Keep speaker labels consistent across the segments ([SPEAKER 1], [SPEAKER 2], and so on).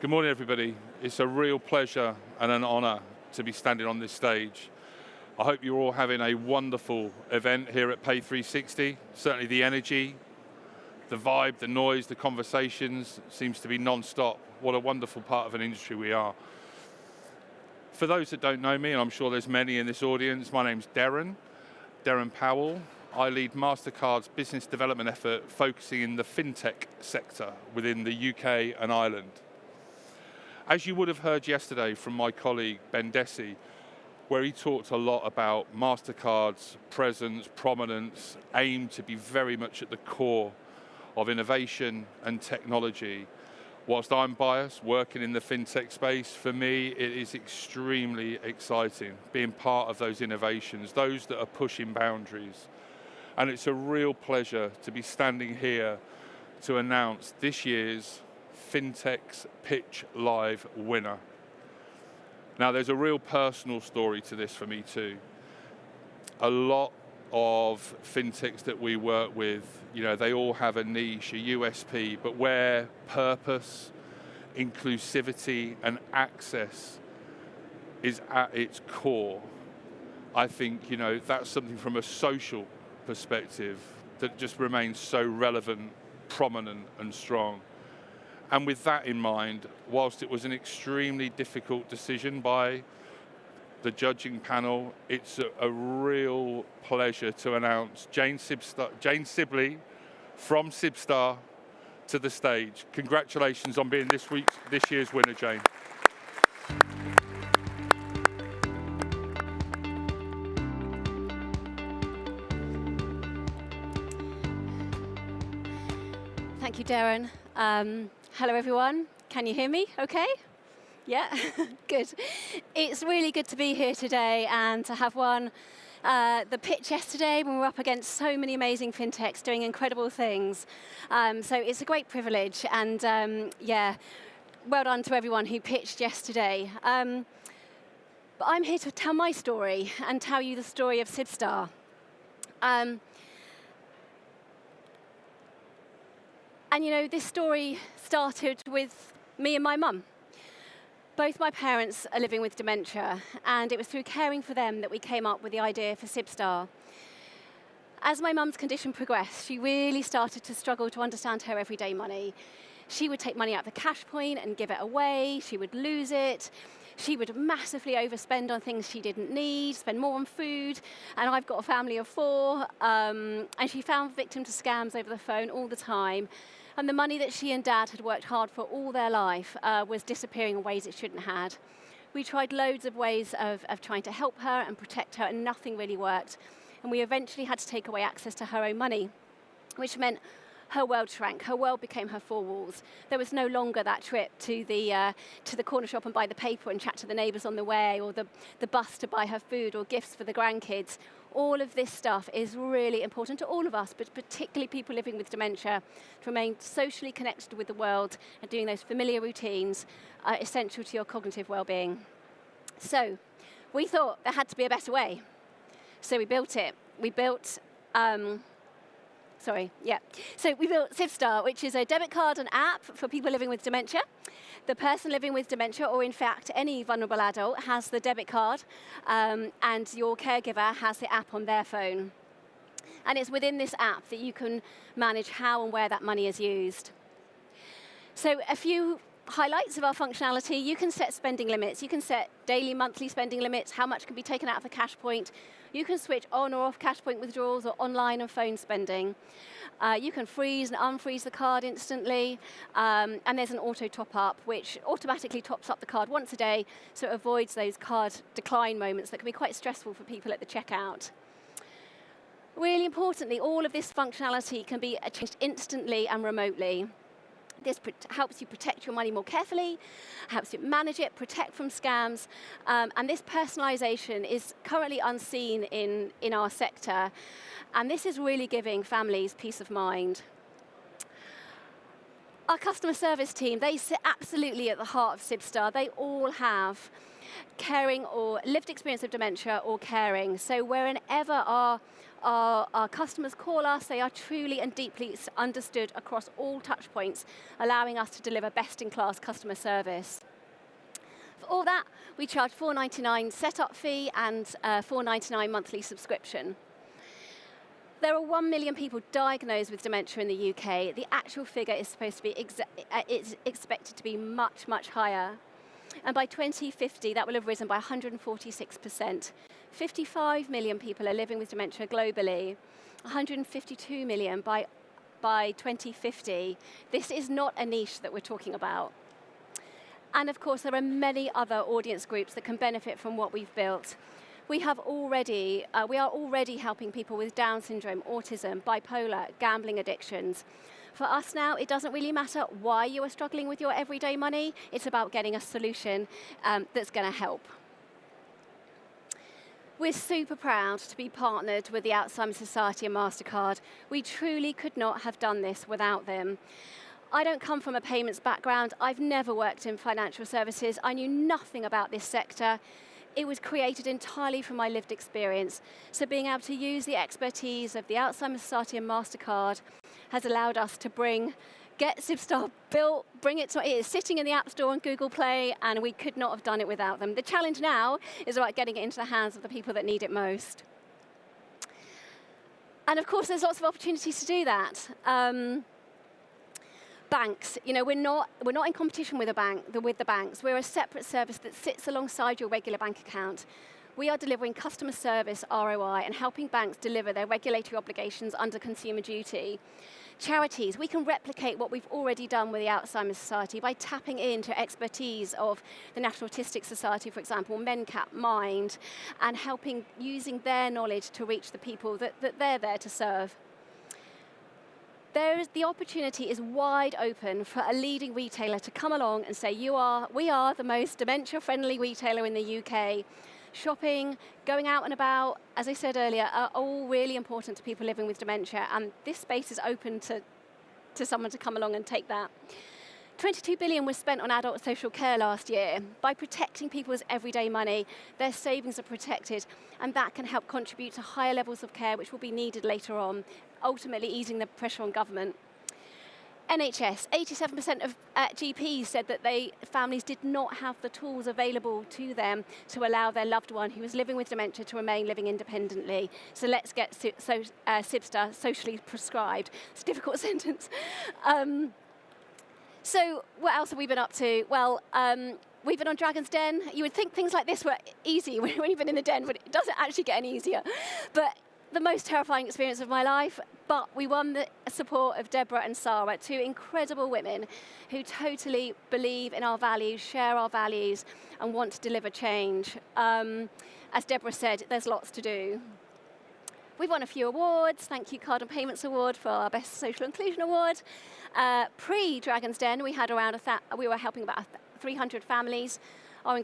[SPEAKER 1] Good morning, everybody. It's a real pleasure and an honor to be standing on this stage. I hope you're all having a wonderful event here at PAY360. Certainly the energy, the vibe, the noise, the conversations seems to be non-stop. What a wonderful part of an industry we are. For those that don't know me, and I'm sure there's many in this audience, my name's Darren Powell. I lead MasterCard's business development effort focusing in the Fintech sector within the UK and Ireland. As you would have heard yesterday from my colleague Ben Desi, where he talked a lot about MasterCard's presence, prominence, aim to be very much at the core of innovation and technology. Whilst I'm biased, working in the fintech space, for me it is extremely exciting being part of those innovations, those that are pushing boundaries. And it's a real pleasure to be standing here to announce this year's Fintech's Pitch Live winner. Now there's a real personal story to this for me too. A lot of fintechs that we work with, they all have a niche, a USP, but where purpose, inclusivity and access is at its core, I think, that's something from a social perspective that just remains so relevant, prominent and strong. And with that in mind, whilst it was an extremely difficult decision by the judging panel, it's a real pleasure to announce Jane Sibley from Sibstar to the stage. Congratulations on being this year's winner, Jane.
[SPEAKER 2] Thank you, Darren. Hello, everyone. Can you hear me okay? Yeah, good. It's really good to be here today and to have won the pitch yesterday when we were up against so many amazing fintechs doing incredible things. So it's a great privilege, and yeah, well done to everyone who pitched yesterday. But I'm here to tell my story and tell you the story of Sibstar. And this story started with me and my mum. Both my parents are living with dementia, and it was through caring for them that we came up with the idea for Sibstar. As my mum's condition progressed, she really started to struggle to understand her everyday money. She would take money out of the cash point and give it away. She would lose it. She would massively overspend on things she didn't need, spend more on food, and I've got a family of 4, and she found victim to scams over the phone all the time. And the money that she and Dad had worked hard for all their life was disappearing in ways it shouldn't have. We tried loads of ways of trying to help her and protect her, and nothing really worked. And we eventually had to take away access to her own money, which meant her world shrank. Her world became her 4 walls. There was no longer that trip to the corner shop and buy the paper and chat to the neighbours on the way, or the bus to buy her food or gifts for the grandkids. All of this stuff is really important to all of us, but particularly people living with dementia, to remain socially connected with the world and doing those familiar routines are essential to your cognitive well-being. So we thought there had to be a better way. So we built it. We built Sibstar, which is a debit card and app for people living with dementia. The person living with dementia, or in fact any vulnerable adult, has the debit card, and your caregiver has the app on their phone. And it's within this app that you can manage how and where that money is used. So a few highlights of our functionality: you can set spending limits. You can set daily, monthly spending limits, how much can be taken out of a cash point. You can switch on or off cash point withdrawals or online and phone spending. You can freeze and unfreeze the card instantly. And there's an auto top up, which automatically tops up the card once a day, so it avoids those card decline moments that can be quite stressful for people at the checkout. Really importantly, all of this functionality can be changed instantly and remotely. This helps you protect your money more carefully, helps you manage it, protect from scams, and this personalization is currently unseen in our sector, and this is really giving families peace of mind. Our customer service team, they sit absolutely at the heart of Sibstar. They all have caring or lived experience of dementia or caring, so wherever our our customers call us, they are truly and deeply understood across all touch points, allowing us to deliver best-in-class customer service. For all that, we charge $4.99 setup fee and $4.99 monthly subscription. There are 1 million people diagnosed with dementia in the UK. The actual figure is supposed to be is expected to be much, much higher. And by 2050, that will have risen by 146%. 55 million people are living with dementia globally, 152 million by 2050. This is not a niche that we're talking about. And of course, there are many other audience groups that can benefit from what we've built. We are already helping people with Down syndrome, autism, bipolar, gambling addictions. For us now, it doesn't really matter why you are struggling with your everyday money. It's about getting a solution that's going to help. We're super proud to be partnered with the Alzheimer's Society and MasterCard. We truly could not have done this without them. I don't come from a payments background. I've never worked in financial services. I knew nothing about this sector. It was created entirely from my lived experience. So being able to use the expertise of the Alzheimer's Society and MasterCard has allowed us to get SibStar built, it is sitting in the App Store and Google Play, and we could not have done it without them. The challenge now is about getting it into the hands of the people that need it most. And of course, there's lots of opportunities to do that. Banks, we're not in competition with the banks. We're a separate service that sits alongside your regular bank account. We are delivering customer service ROI and helping banks deliver their regulatory obligations under consumer duty. Charities, we can replicate what we've already done with the Alzheimer's Society by tapping into expertise of the National Autistic Society, for example, MenCap, Mind, and using their knowledge to reach the people that they're there to serve. The opportunity is wide open for a leading retailer to come along and say, we are the most dementia-friendly retailer in the UK. Shopping, going out and about, as I said earlier, are all really important to people living with dementia, and this space is open to someone to come along and take that. 22 billion was spent on adult social care last year. By protecting people's everyday money, their savings are protected, and that can help contribute to higher levels of care which will be needed later on, ultimately easing the pressure on government. NHS, 87% of GPs said that families did not have the tools available to them to allow their loved one who was living with dementia to remain living independently. So let's get SibStar socially prescribed. It's a difficult sentence. So what else have we been up to? Well, we've been on Dragon's Den. You would think things like this were easy when you've been in the den, but it doesn't actually get any easier. But the most terrifying experience of my life, but we won the support of Deborah and Sarah, two incredible women who totally believe in our values, share our values, and want to deliver change. As Deborah said, there's lots to do. We've won a few awards. Thank you, Card and Payments Award for our Best Social Inclusion Award. Pre-Dragon's Den, we were helping about 300 families. Our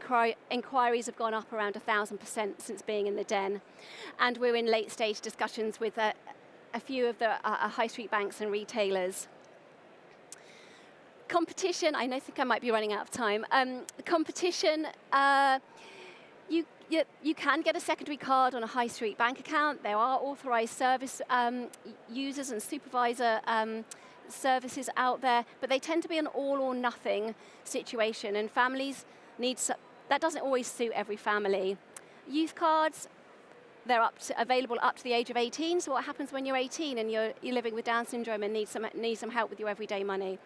[SPEAKER 2] inquiries have gone up around 1,000% since being in the den. And we're in late-stage discussions with a few of the high street banks and retailers. Competition, I think I might be running out of time. Competition, you can get a secondary card on a high street bank account. There are authorized service users and supervisor services out there, but they tend to be an all or nothing situation, and families that doesn't always suit every family. Youth cards, they're available up to the age of 18, so what happens when you're 18 and you're living with Down syndrome and need some help with your everyday money?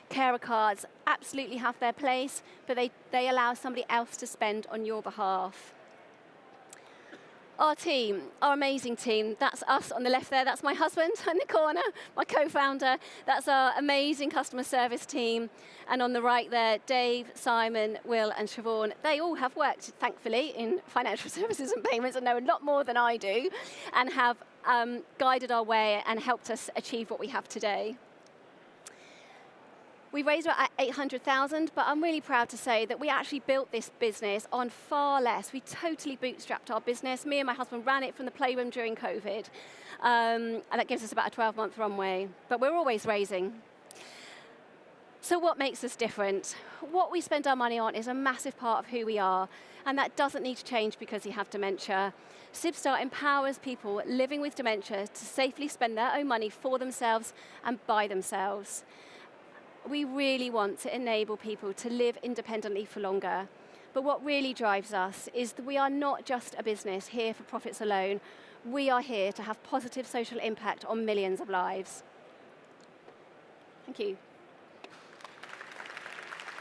[SPEAKER 2] Carer cards absolutely have their place, but they allow somebody else to spend on your behalf. Our team, our amazing team, that's us on the left there, that's my husband in the corner, my co-founder, that's our amazing customer service team, and on the right there, Dave, Simon, Will, and Siobhan. They all have worked, thankfully, in financial services and payments and know a lot more than I do, and have guided our way and helped us achieve what we have today. We raised about 800,000, but I'm really proud to say that we actually built this business on far less. We totally bootstrapped our business. Me and my husband ran it from the playroom during COVID, and that gives us about a 12-month runway, but we're always raising. So what makes us different? What we spend our money on is a massive part of who we are, and that doesn't need to change because you have dementia. Sibstar empowers people living with dementia to safely spend their own money for themselves and by themselves. We really want to enable people to live independently for longer. But what really drives us is that we are not just a business here for profits alone. We are here to have positive social impact on millions of lives. Thank you.